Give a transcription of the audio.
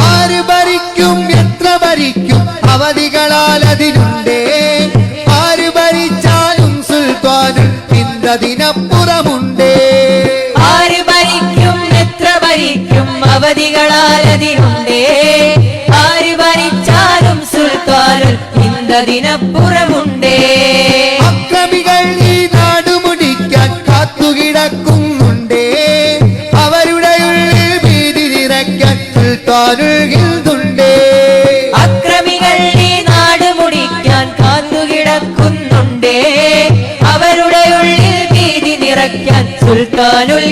ആര് ഭരിക്കും എത്ര ഭരിക്കും അവധികളാൽ അതിനുണ്ടേ ആര് ഭരിച്ചാലും സുൽത്താനും ഇന്നതിനപ്പുറമുണ്ടേ ആര് ഭരിക്കും എത്ര ഭരിക്കും അവധികളാൽ അതിനുണ്ടേ ആര് ഭരിച്ചാലും സുൽത്താനും ഇന്നതിനപ്പുറമുണ്ടേ അക്രമികൾ ഈ നാട് മുടിക്കാൻ കാത്തുകിടക്കുന്നുണ്ടേ അവരുടെ ഉള്ളിൽ ഭീതി നിറയ്ക്കാൻ സുൽത്താനുൽ ഹിന്ദുണ്ടേ അക്രമികൾ ഈ നാട് മുടിക്കാൻ കാത്തുകിടക്കുന്നുണ്ടേ അവരുടെ ഉള്ളിൽ ഭീതി നിറയ്ക്കാൻ സുൽത്താനുൽ